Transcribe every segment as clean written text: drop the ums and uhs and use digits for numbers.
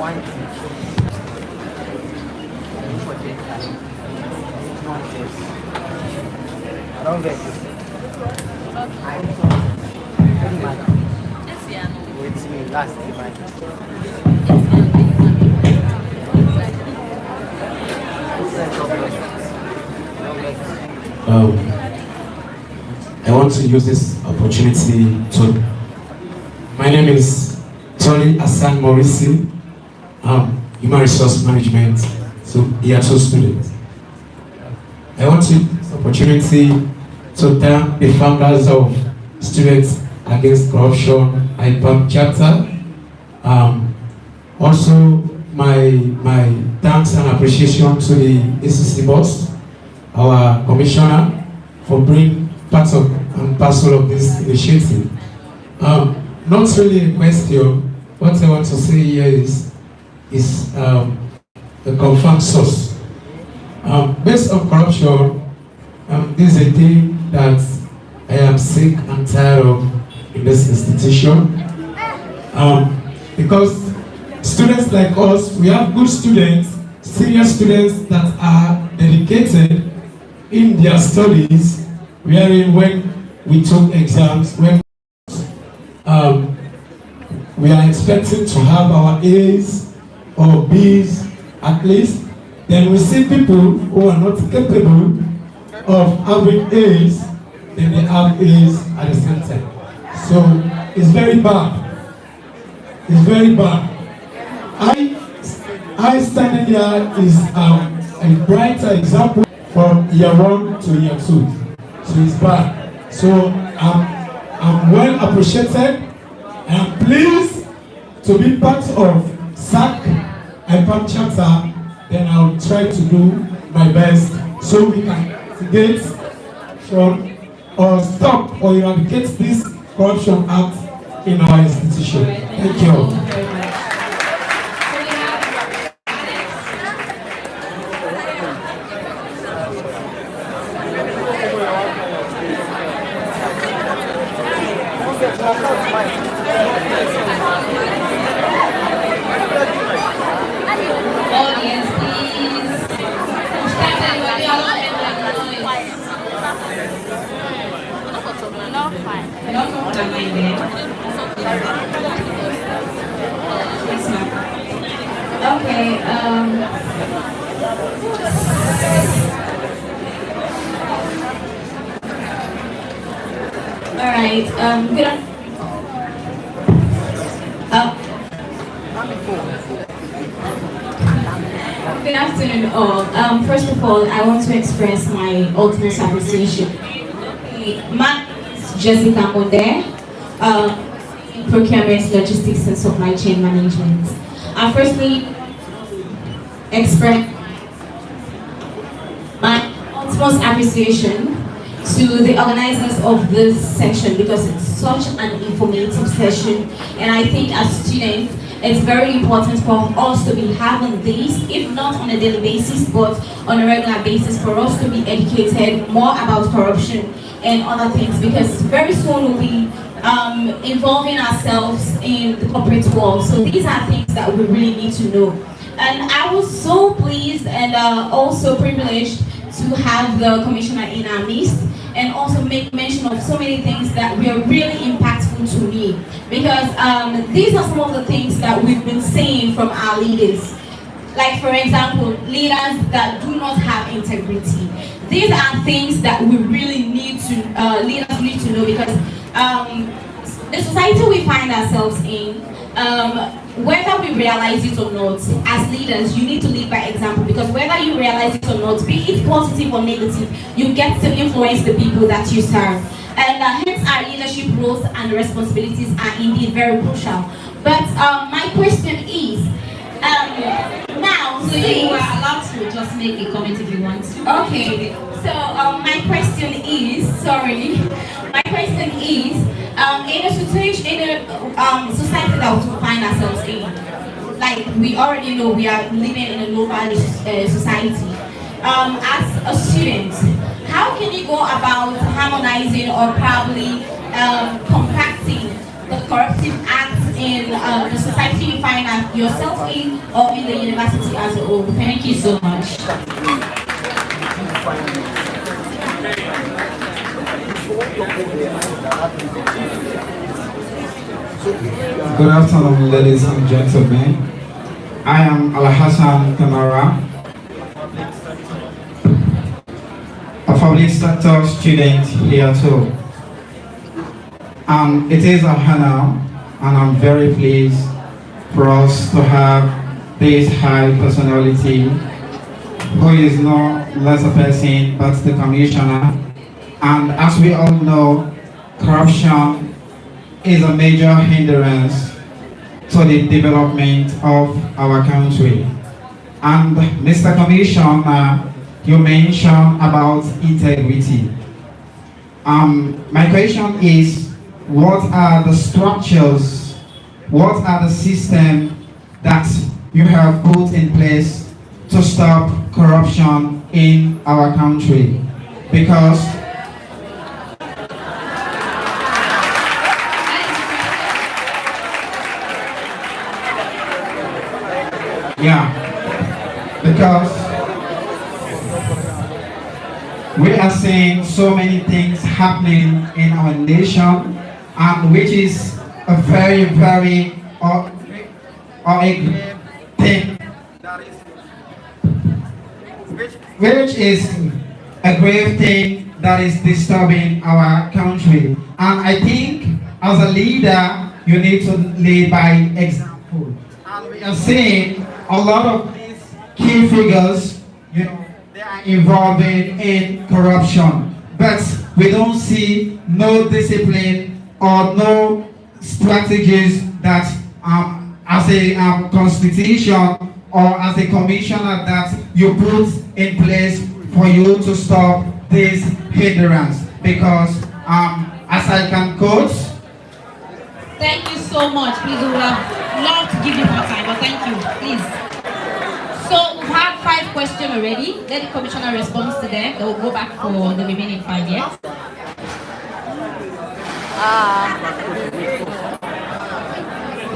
I don't get it. It's me, last time. I want to use this opportunity to. My name is Tony Hassan Morisi, Human Resource Management, so year 2 student. I want to use this opportunity to thank the founders of Students Against Corruption IPAM chapter. Also, my thanks and appreciation to the ACC boss, our commissioner, for being part of and parcel of this initiative. Not really a question. What I want to say here is a confirmed source. Based on corruption, this is a thing that I am sick and tired of in this institution. Because students like us, we have good students, serious students that are dedicated in their studies, wherein when we took exams, when we are expecting to have our A's or B's at least, then we see people who are not capable of having A's, then they have A's at the same time. So it's very bad. It's very bad. I standing here is a brighter example from year 1 to year 2. So it's bad. So I'm well appreciated. I'm pleased to be part of SAC IPAM chapter. Then I'll try to do my best so we can mitigate from or stop or eradicate this corruption act in our institution. Thank you. Audience, please. Okay, all right, good afternoon all. First of all, I want to express my ultimate appreciation. My name is Jessica Monde, Procurement, Logistics and Supply Chain Management. I firstly express my utmost appreciation to the organizers of this session because it's such an informative session, and I think as students it's very important for us to be having this, if not on a daily basis but on a regular basis, for us to be educated more about corruption and other things, because very soon we'll be involving ourselves in the corporate world. So these are things that we really need to know. And I was so pleased and also privileged to have the commissioner in our midst and also make mention of so many things that were really impactful to me, because these are some of the things that we've been seeing from our leaders. Like, for example, leaders that do not have integrity. These are things that we really need to, leaders need to know, because the society we find ourselves in, whether we realize it or not, as leaders, you need to lead by example, because whether you realize it or not, be it positive or negative, you get to influence the people that you serve. And hence our leadership roles and responsibilities are indeed very crucial. But my question is, now, so you are allowed to just make a comment if you want to. Okay, so my question is, my question is, in a situation, in a society that we find ourselves in, like we already know we are living in a low-value society. As a student, how can you go about harmonizing or probably compacting the corruptive acts in the society you find yourself in or in the university as a whole. Thank you so much. Good afternoon, ladies and gentlemen. I am Alhassan Kamara, a public sector student here too. It is an honor, and I'm very pleased for us to have this high personality who is no less a person but the commissioner. And as we all know, corruption is a major hindrance to the development of our country. And Mr. Commissioner, you mentioned about integrity. My question is, what are the structures, what are the systems that you have put in place to stop corruption in our country? Because we are seeing so many things happening in our nation, and which is a very, very or a great thing, which is a grave thing that is disturbing our country. And I think as a leader, you need to lead by example. And we are seeing a lot of these key figures, they are involving in corruption, but we don't see no discipline or no strategies that as a constitution or as a commissioner that you put in place for you to stop this hindrance. Because as I can quote, Thank you so much. Please, we would have loved to give you more time, but thank you. Please. So we've had 5 questions already. Let the commissioner respond to them. They will go back for the remaining 5 years.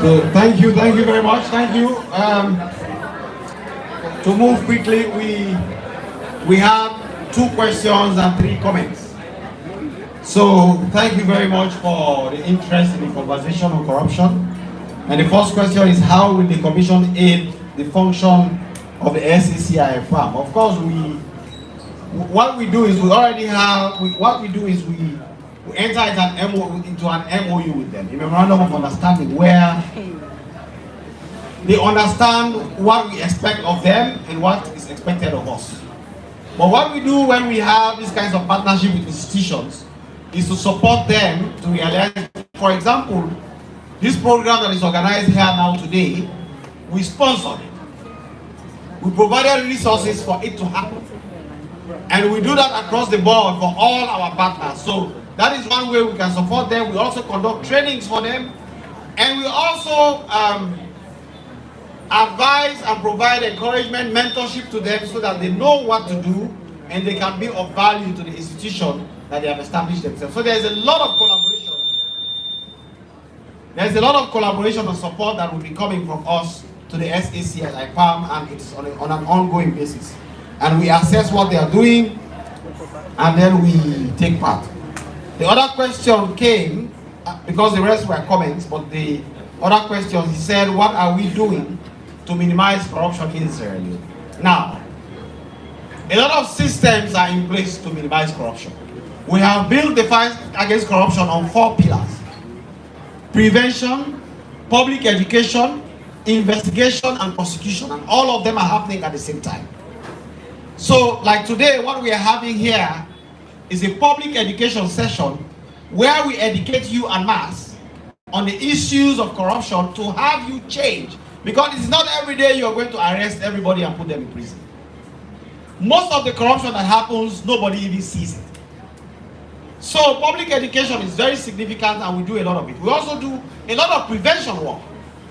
So thank you very much. Thank you. To move quickly, we have 2 questions and 3 comments. So thank you very much for the interest in the conversation on corruption. And the first question is, how will the Commission aid the function of the ACC IFAM? Of course, what we do is we enter into an MOU with them, a memorandum of understanding, where they understand what we expect of them and what is expected of us. But what we do when we have these kinds of partnership with institutions is to support them to realize, for example, this program that is organized here now today, we sponsored it. We provided resources for it to happen. And we do that across the board for all our partners. So that is one way we can support them. We also conduct trainings for them. And we also advise and provide encouragement, mentorship to them so that they know what to do and they can be of value to the institution that they have established themselves. So there's a lot of collaboration. There's a lot of collaboration and support that will be coming from us to the SAC as IPAM, and it's on an ongoing basis. And we assess what they are doing, and then we take part. The other question came, because the rest were comments, but the other question, he said, what are we doing to minimize corruption in Sierra Leone? Now, a lot of systems are in place to minimize corruption. We have built the fight against corruption on 4 pillars: prevention, public education, investigation, and prosecution. And all of them are happening at the same time. So, like today, what we are having here is a public education session where we educate you en masse on the issues of corruption to have you change. Because it's not every day you are going to arrest everybody and put them in prison. Most of the corruption that happens, nobody even sees it. So public education is very significant, and we do a lot of it. We also do a lot of prevention work.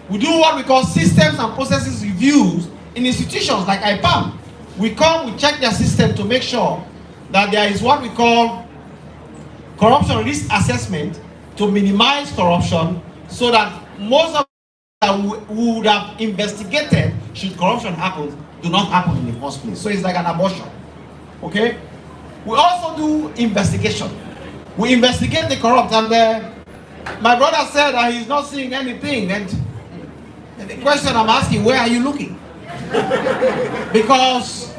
We do what we call systems and processes reviews in institutions like IPAM. We come, we check their system to make sure that there is what we call corruption risk assessment to minimize corruption, so that most of that we would have investigated should corruption happen do not happen in the first place. So it's like an abortion. Okay? We also do investigation. We investigate the corrupt, and my brother said that he's not seeing anything. And the question I'm asking, where are you looking? Because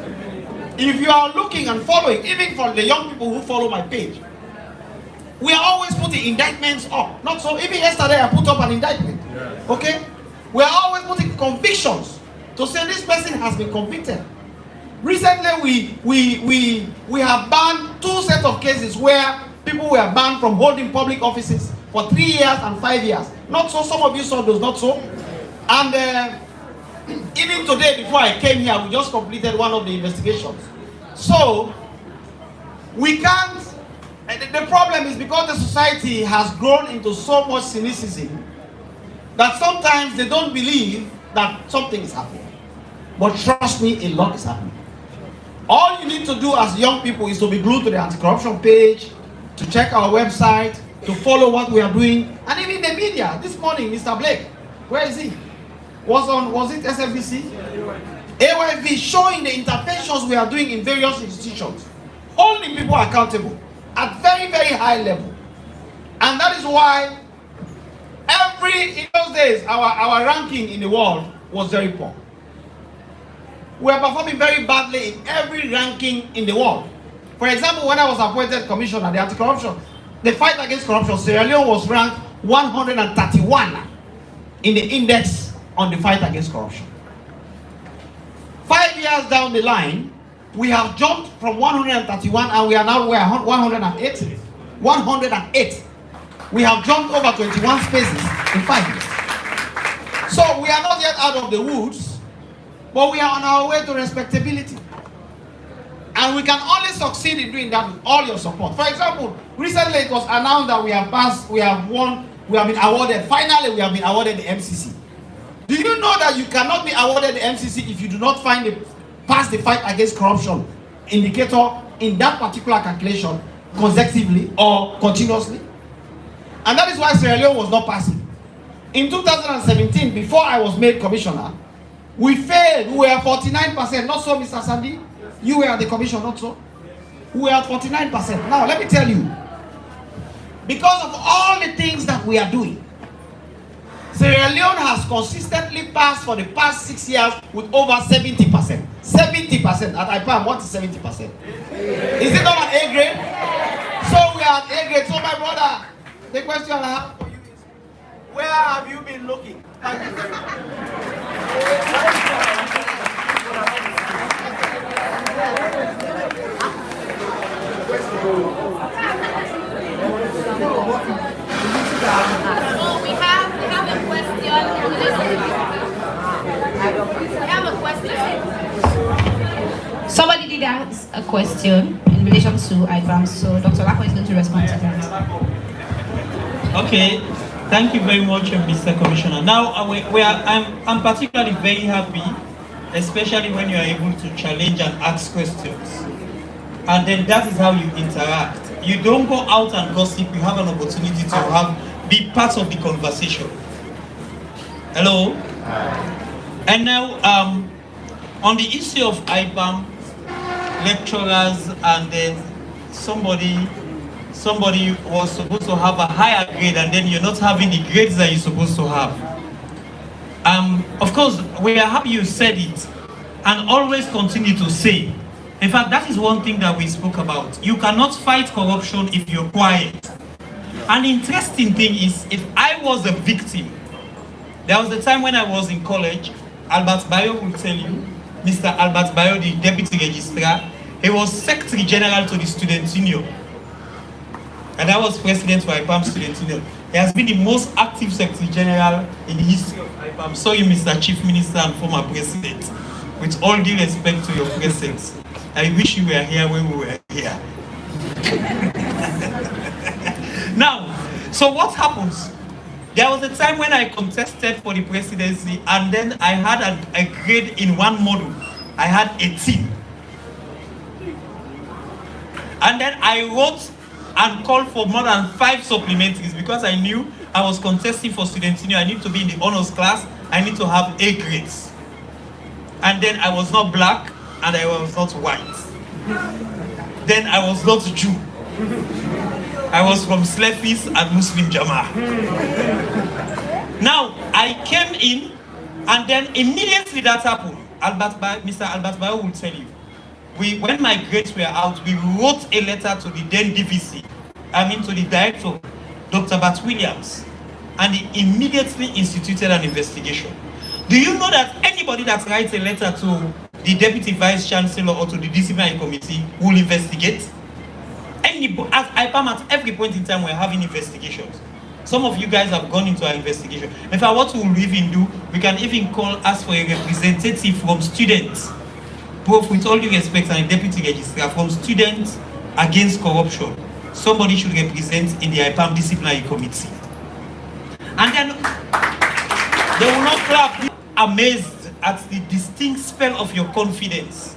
if you are looking and following, even for the young people who follow my page, we are always putting indictments up. Not so. Even yesterday I put up an indictment. Okay? We are always putting convictions to say this person has been convicted. Recently we have banned 2 sets of cases where people were banned from holding public offices for 3 years and 5 years. Not so. Some of you saw those, not so. And even today, before I came here, we just completed one of the investigations. So we can't. The problem is because the society has grown into so much cynicism that sometimes they don't believe that something is happening. But trust me, a lot is happening. All you need to do as young people is to be glued to the anti-corruption page, to check our website, to follow what we are doing, and even the media. This morning, Mr. Blake, where is he? Was it SFBC? AYV showing the interventions we are doing in various institutions, holding people accountable at very, very high level. And that is why in those days, our ranking in the world was very poor. We are performing very badly in every ranking in the world. For example, when I was appointed commissioner, the anti-corruption, the fight against corruption, Sierra Leone was ranked 131 in the index on the fight against corruption. 5 years down the line, we have jumped from 131 and we are now 108. 108. We have jumped over 21 spaces in 5 years. So we are not yet out of the woods, but we are on our way to respectability. And we can only succeed in doing that with all your support. For example, recently it was announced that we have passed, we have won, we have been awarded, finally we have been awarded the MCC. Do you know that you cannot be awarded the MCC if you do not pass the fight against corruption indicator in that particular calculation consecutively or continuously? And that is why Sierra Leone was not passing. In 2017, before I was made commissioner, we failed. We were 49%. Not so, Mr. Sandy? You were the commissioner, not so? We were at 49%. Now, let me tell you, because of all the things that we are doing, Sierra Leone has consistently passed for the past 6 years with over 70%. 70% at IPAM. What is 70%? Is it not an A grade? So we are at A grade. So my brother, the question I have for you is, where have you been looking? Thank you very much. So we have a question. We have a question. Somebody did ask a question in relation to IBAM, so Dr. Lako is going to respond to that. Okay, thank you very much, Mr. Commissioner. Now, I'm particularly very happy, especially when you are able to challenge and ask questions. And then that is how you interact. You don't go out and gossip, you have an opportunity to be part of the conversation. Hello? And now, on the issue of IBAM, lecturers, and then somebody was supposed to have a higher grade and then you're not having the grades that you're supposed to have. Of course, we are happy you said it and always continue to say. In fact, that is one thing that we spoke about. You cannot fight corruption if you're quiet. An interesting thing is, if I was a victim, there was a time when I was in college, Albert Bayo will tell you, Mr. Albert Bayo, the deputy registrar, he was secretary general to the student union. And I was president for IPAM Student Union. He has been the most active secretary general in the history of IPAM. So you, Mr. Chief Minister and former president, with all due respect to your presence, I wish you were here when we were here. Now, so what happens? There was a time when I contested for the presidency and then I had a grade in one module. I had 18. And then I wrote and called for more than 5 supplementaries because I knew I was contesting for student senior. I need to be in the honors class. I need to have A grades. And then I was not black and I was not white. Then I was not Jew. I was from Slefis and Muslim Jama. Now, I came in and then immediately that happened. Mr. Albert Bayo will tell you. When my grades were out, we wrote a letter to the then DVC, to the director, Dr. Bat Williams, and he immediately instituted an investigation. Do you know that anybody that writes a letter to the Deputy Vice Chancellor or to the disciplinary committee will investigate? Anybody, at IPAM, at every point in time, we're having investigations. Some of you guys have gone into our investigation. In fact, what we'll even do, we can even ask for a representative from students, both with all due respect, and a deputy registrar from students against corruption. Somebody should represent in the IPAM disciplinary committee. And then they will not clap. Amazed at the distinct spell of your confidence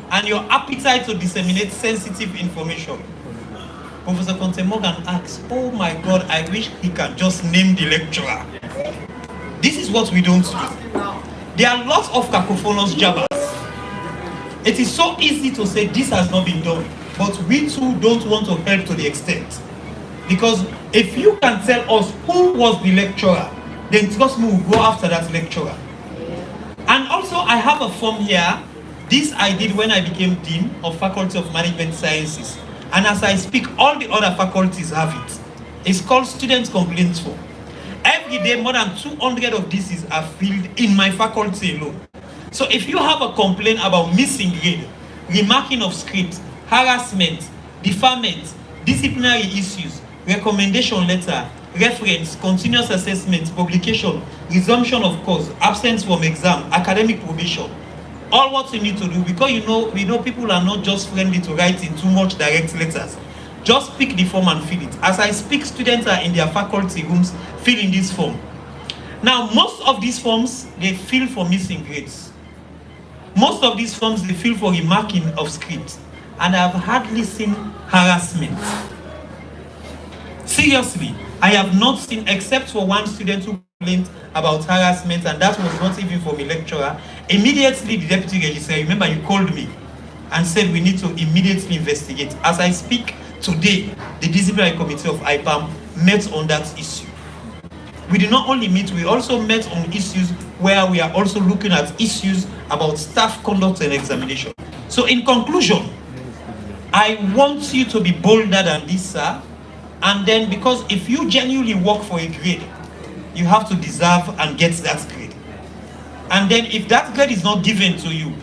and your appetite to disseminate sensitive information. Professor Conte Morgan asks, oh my God, I wish he can just name the lecturer. This is what we don't do. There are lots of cacophonous jabbers. It is so easy to say this has not been done, but we too don't want to help to the extent. Because if you can tell us who was the lecturer, then trust me, we'll go after that lecturer. And also, I have a form here. This I did when I became Dean of Faculty of Management Sciences. And as I speak, all the other faculties have it. It's called Student Complaints Form. Every day, more than 200 of these are filled in my faculty alone. So if you have a complaint about missing grade, remarking of script, harassment, deferment, disciplinary issues, recommendation letter, reference, continuous assessment, publication, resumption of course, absence from exam, academic probation, all what you need to do, because we know people are not just friendly to write in too much direct letters. Just pick the form and fill it. As I speak, students are in their faculty rooms filling this form. Now, most of these forms, they fill for missing grades. Most of these forms, they fill for remarking of script. And I've hardly seen harassment. Seriously, I have not seen, except for one student who complained about harassment, and that was not even from a lecturer. Immediately, the deputy registrar, remember you called me and said we need to immediately investigate. As I speak today, the disciplinary committee of IPAM met on that issue. We did not only meet, we also met on issues where we are also looking at issues about staff conduct and examination. So in conclusion, I want you to be bolder than this, sir. And then, because if you genuinely work for a grade, you have to deserve and get that grade. And then if that grade is not given to you,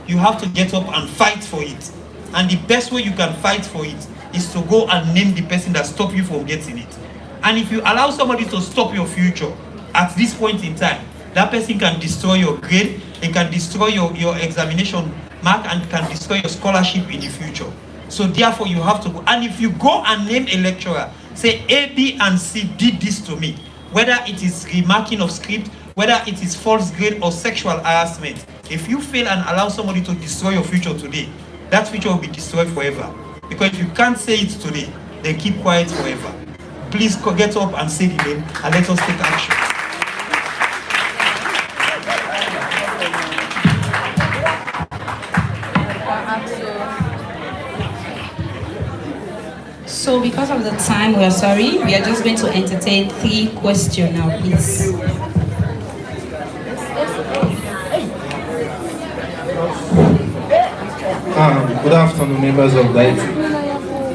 you have to get up and fight for it. And the best way you can fight for it is to go and name the person that stopped you from getting it. And if you allow somebody to stop your future at this point in time, that person can destroy your grade, it can destroy your examination mark, and can destroy your scholarship in the future. So therefore you have to go. And if you go and name a lecturer, say A, B, and C did this to me, whether it is remarking of script, whether it is false grade or sexual harassment, if you fail and allow somebody to destroy your future today, that future will be destroyed forever. Because if you can't say it today, then keep quiet forever. Please get up and say the name and let us take action. So because of the time, we are sorry. We are just going to entertain 3 questions now, please. Good afternoon, members of the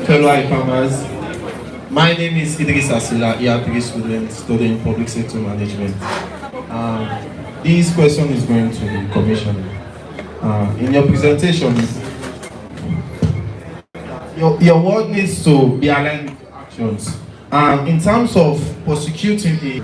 fellow IPAMers. My name is Idris Asila, ER3 student studying public sector management. This question is going to the commissioner. In your presentation, your word needs to be aligned with actions. In terms of prosecuting the,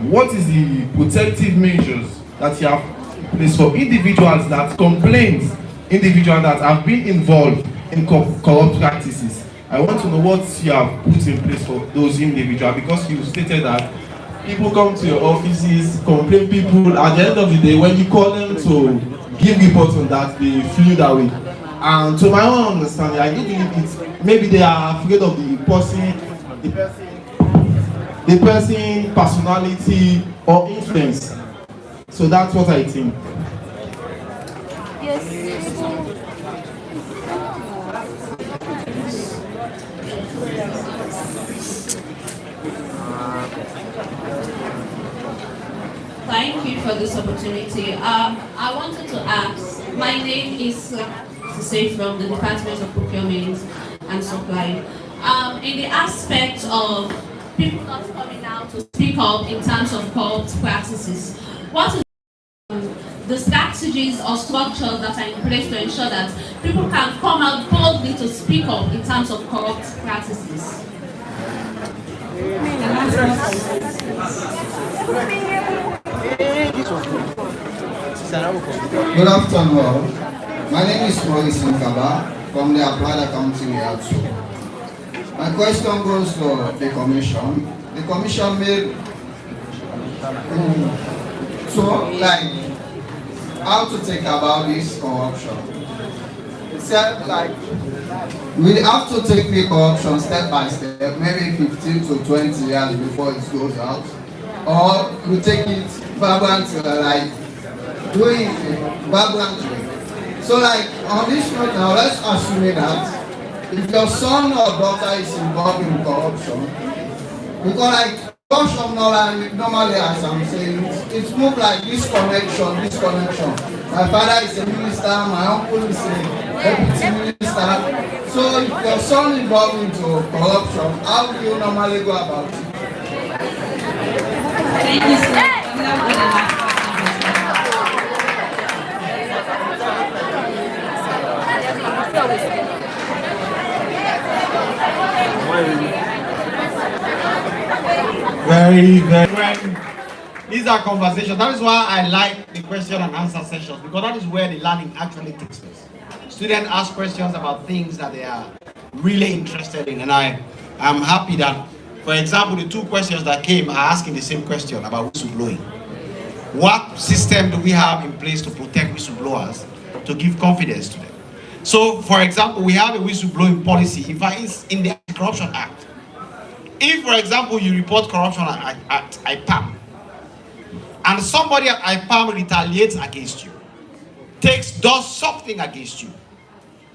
what is the protective measures that you have in place for individuals that complain, individuals that have been involved in corrupt practices? I want to know what you have put in place for those individuals, because you stated that people come to your offices, complain people, at the end of the day, when you call them to give reports on that, they flew that way. And to my own understanding, I do believe it's maybe they are afraid of the person the person's personality or influence. So that's what I think. Thank you for this opportunity. I wanted to ask, my name is from the Department of Procurement and Supply. In the aspect of people not coming out to speak up in terms of corrupt practices, what is the strategies or structures that are in place to ensure that people can come out boldly to speak up in terms of corrupt practices? Good afternoon. My name is Maurice Nkaba from the Applied Accounting Council. My question goes to the Commission. The Commission made so like how to think about this corruption. It said like we have to take the corruption step by step, maybe 15 to 20 years before it goes out, or we take it vibrantly, like doing it vibrantly. So like on this note now, let's assume that if your son or daughter is involved in corruption, because like corruption normally as I'm saying, it's more like this connection. My father is a minister, my uncle is a deputy minister. So if your son involved into corruption, how do you normally go about it? Thank you, sir. Very. These are conversations. That is why I like the question and answer sessions, because that is where the learning actually takes place. Students ask questions about things that they are really interested in, and I am happy that, for example, the two questions that came are asking the same question about whistleblowing. What system do we have in place to protect whistleblowers, to give confidence to them? So, for example, we have a whistleblowing policy. In fact, it's in the Corruption Act. If, for example, you report corruption at IPAM, and somebody at IPAM retaliates against you, does something against you,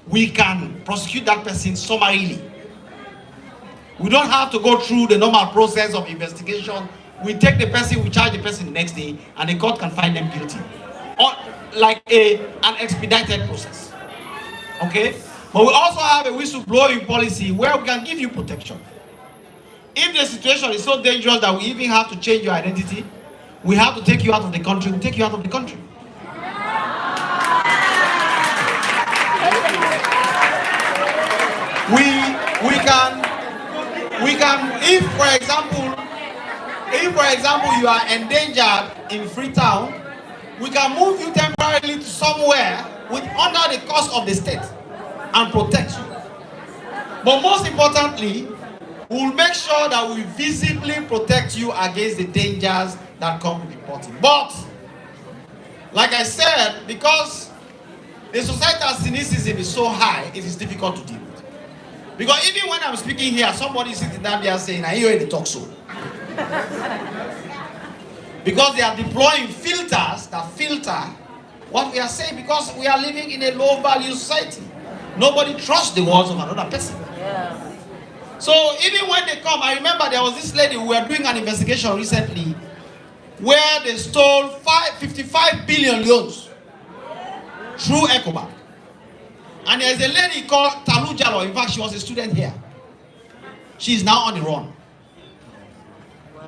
we can prosecute that person summarily. We don't have to go through the normal process of investigation. We take the person, we charge the person the next day, and the court can find them guilty. Or like an expedited process. Okay? But we also have a whistleblowing policy where we can give you protection. If the situation is so dangerous that we even have to change your identity, we have to take you out of the country, we take you out of the country. We can, if for example you are endangered in Freetown, we can move you temporarily to somewhere under the cost of the state and protect you. But most importantly, we will make sure that we visibly protect you against the dangers that come with reporting. But, like I said, because the societal cynicism is so high, it is difficult to deal with. Because even when I'm speaking here, somebody is sitting down there saying, I hear you in the talk show. Because they are deploying filters that filter what we are saying, because we are living in a low-value society. Nobody trusts the words of another person. Yeah. So even when they come, I remember there was this lady, we were doing an investigation recently where they stole 55 billion loans through EcoBank. And there's a lady called Talu Jalo. In fact, she was a student here. She's now on the run.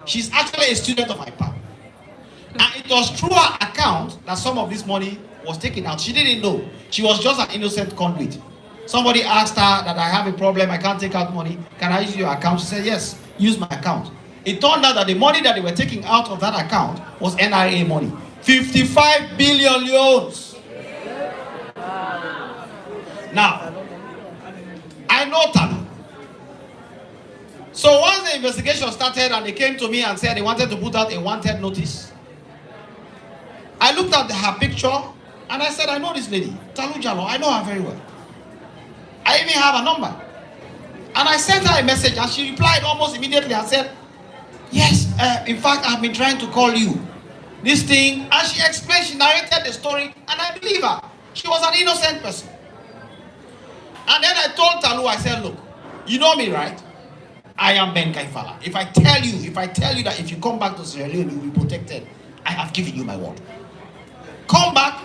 She's actually a student of IPAM. And it was through her account that some of this money was taken out. She didn't know. She was just an innocent conduit. Somebody asked her that I have a problem, I can't take out money. Can I use your account? She said, yes, use my account. It turned out that the money that they were taking out of that account was NRA money. 55 billion loans. Now, I know Talu. So once the investigation started and they came to me and said they wanted to put out a wanted notice, I looked at her picture and I said, I know this lady, Talu Jalo, I know her very well. I even have a number. And I sent her a message and she replied almost immediately and said, Yes, in fact, I've been trying to call you. This thing, and she explained, she narrated the story, and I believe her. She was an innocent person. And then I told Talu, I said, look, you know me, right? I am Ben KAIFALA. If I tell you that if you come back to Sierra Leone, you will be protected, I have given you my word. Come back,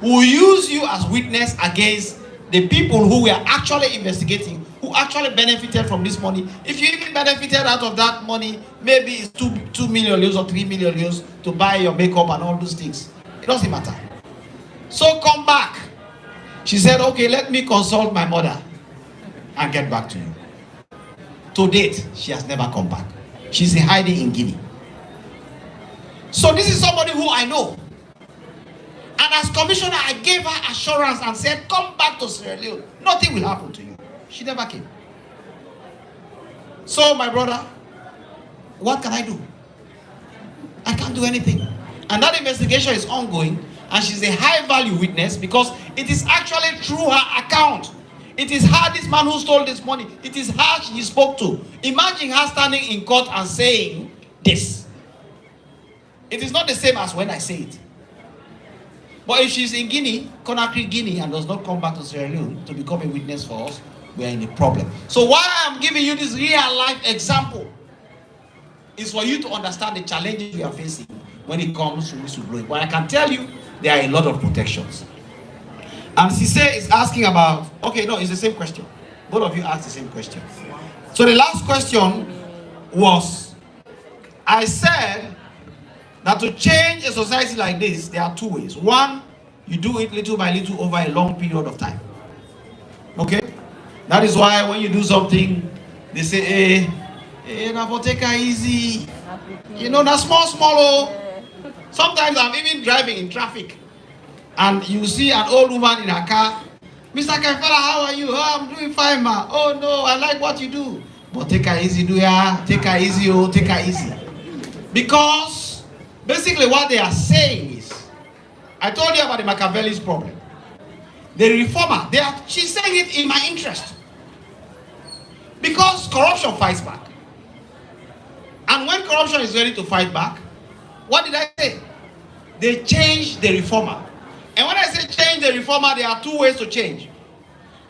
we'll use you as witness against the people who were actually investigating, who actually benefited from this money. If you even benefited out of that money, maybe it's 2 million euros or 3 million euros to buy your makeup and all those things. It doesn't matter. So come back. She said, okay, let me consult my mother and get back to you. To date, she has never come back. She's in hiding in Guinea. So this is somebody who I know. And as commissioner, I gave her assurance and said, come back to Sierra Leone. Nothing will happen to you. She never came. So my brother, what can I do? I can't do anything. And that investigation is ongoing, and she's a high value witness because it is actually through her account. It is her, this man who stole this money, it is her she spoke to. Imagine her standing in court and saying this. It is not the same as when I say it. But if she's in Guinea, Conakry, Guinea, and does not come back to Sierra Leone to become a witness for us, we are in a problem. So why I'm giving you this real life example is for you to understand the challenges we are facing when it comes to whistleblowing. But I can tell you, there are a lot of protections. And Cisse is asking about, okay, no, it's the same question. Both of you asked the same question. So the last question was, I said that to change a society like this, there are two ways. One, you do it little by little over a long period of time. Okay? That is why when you do something, they say, now for take it easy. You know, that's small. Sometimes I'm even driving in traffic, and you see an old woman in her car. Mr. KAIFALA, how are you? Oh, I'm doing fine, ma. Oh no, I like what you do. But take her easy, do ya? Take her easy, oh, take her easy. Because basically what they are saying is, I told you about the Machiavelli's problem. The reformer, she's saying it in my interest. Because corruption fights back. And when corruption is ready to fight back, what did I say? They change the reformer. And when I say change the reformer, there are two ways to change.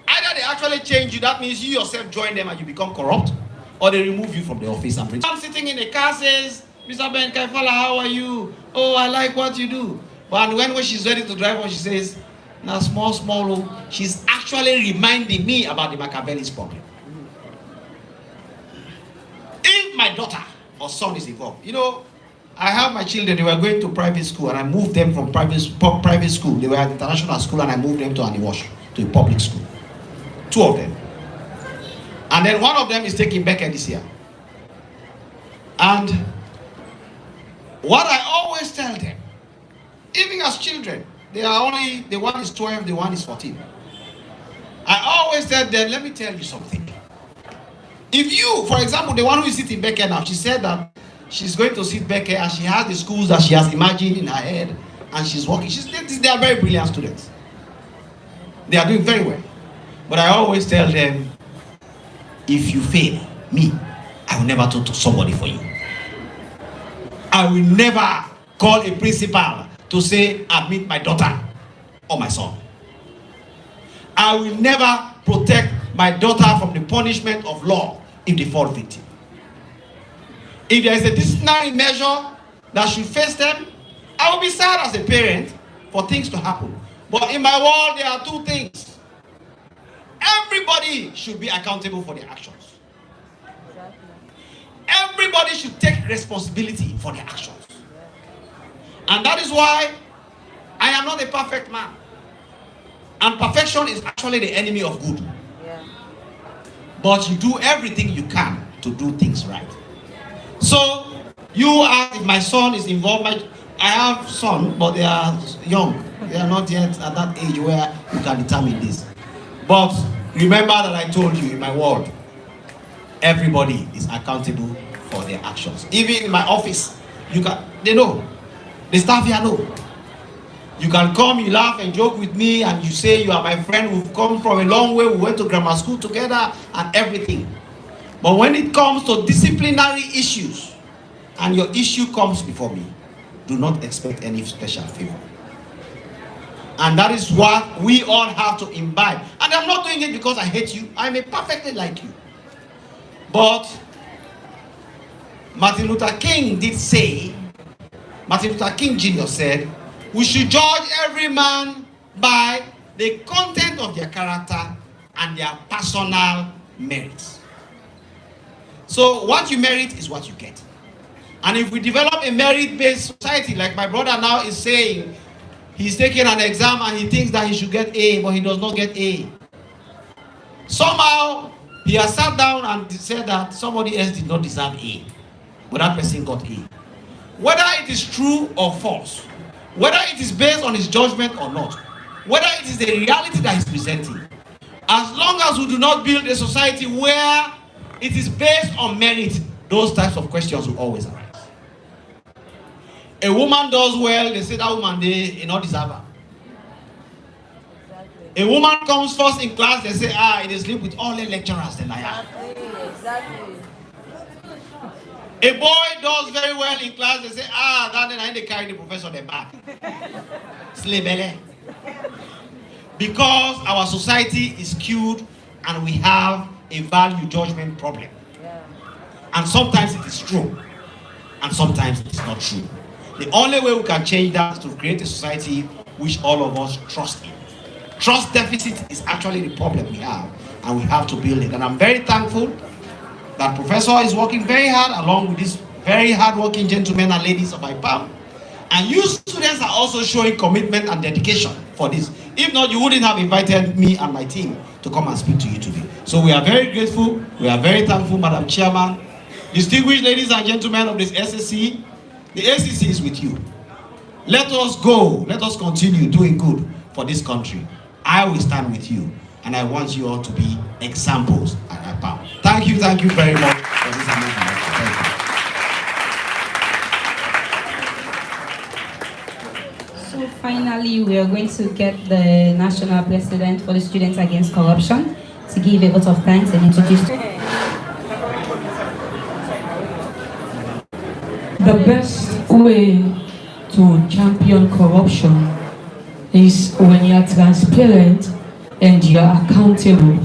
Either they actually change you, that means you yourself join them and you become corrupt, or they remove you from the office and bring. I'm sitting in the car, says, Mr. Ben KAIFALA, how are you? Oh, I like what you do. But when she's ready to drive on, she says, now small, she's actually reminding me about the Machiavelli's problem. If my daughter or son is involved, you know, I have my children, they were going to private school, and I moved them from private school. They were at international school, and I moved them to Aniwash, to a public school. 2 of them. And then one of them is taking Becca this year. And what I always tell them, even as children, they are only, the one is 12, the one is 14. I always tell them, let me tell you something. If you, for example, the one who is sitting Becca now, she said that she's going to sit Becca and she has the schools that she has imagined in her head and she's working. They are very brilliant students. They are doing very well. But I always tell them, if you fail me, I will never talk to somebody for you. I will never call a principal to say, admit my daughter or my son. I will never protect my daughter from the punishment of law if they fall victim. If there is a disciplinary measure that should face them, I will be sad as a parent for things to happen. But in my world, there are two things. Everybody should be accountable for their actions. Everybody should take responsibility for their actions. And that is why I am not a perfect man. And perfection is actually the enemy of good. But you do everything you can to do things right. So, you ask if my son is involved. I have son, but they are young. They are not yet at that age where you can determine this. But remember that I told you in my world, everybody is accountable for their actions. Even in my office, they know. The staff here know. You can come, you laugh and joke with me, and you say you are my friend, we've come from a long way, we went to grammar school together and everything. But when it comes to disciplinary issues, and your issue comes before me, do not expect any special favor. And that is what we all have to imbibe. And I'm not doing it because I hate you. I may perfectly like you. But Martin Luther King did say, Martin Luther King Jr. said, we should judge every man by the content of their character and their personal merits. So what you merit is what you get. And if we develop a merit-based society, like my brother now is saying, he's taking an exam and he thinks that he should get A, but he does not get A. Somehow, he has sat down and said that somebody else did not deserve A, but that person got A. Whether it is true or false, whether it is based on his judgment or not, whether it is the reality that he's presenting, as long as we do not build a society where it is based on merit, those types of questions will always arise. A woman does well, they say that woman, they not deserve her. A woman comes first in class, they say, it is live with all the lecturers, then I am. Exactly. A boy does very well in class, they say, that then I they carry the professor on their back. Slebele. Because our society is skewed and we have a value judgment problem. And sometimes it is true, and sometimes it's not true. The only way we can change that is to create a society which all of us trust in. Trust deficit is actually the problem we have, and we have to build it. And I'm very thankful that Professor is working very hard along with these very hardworking gentlemen and ladies of IPAM. And you students are also showing commitment and dedication for this. If not, you wouldn't have invited me and my team to come and speak to you today. So we are very grateful. We are very thankful, Madam Chairman. Distinguished ladies and gentlemen of this SSC, the ACC is with you. Let us go. Let us continue doing good for this country. I will stand with you, and I want you all to be examples at IPAM. Thank you very much for this amazing lecture. Thank you. So finally, we are going to get the National President for the Students Against Corruption to give a vote of thanks and introduce. The best way to champion corruption is when you are transparent and you are accountable.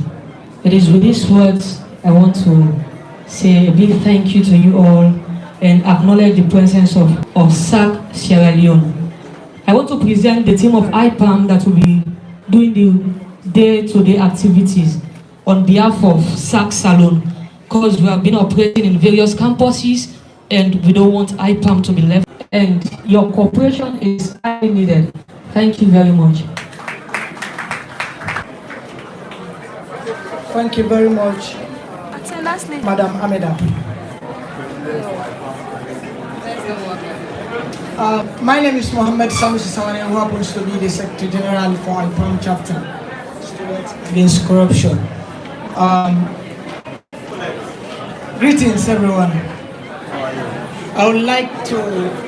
It is with these words I want to say a big thank you to you all and acknowledge the presence of SAC Sierra Leone. I want to present the team of IPAM that will be doing the day-to-day activities on behalf of SAC Salon, because we have been operating in various campuses and we don't want IPAM to be left. And your cooperation is highly needed. Thank you very much. Thank you very much, Madam Ameda. My name is Mohammed Samusi Sawane, who happens to be the Secretary General for IPAM Chapter, Students Against Corruption. Greetings, everyone. I would like to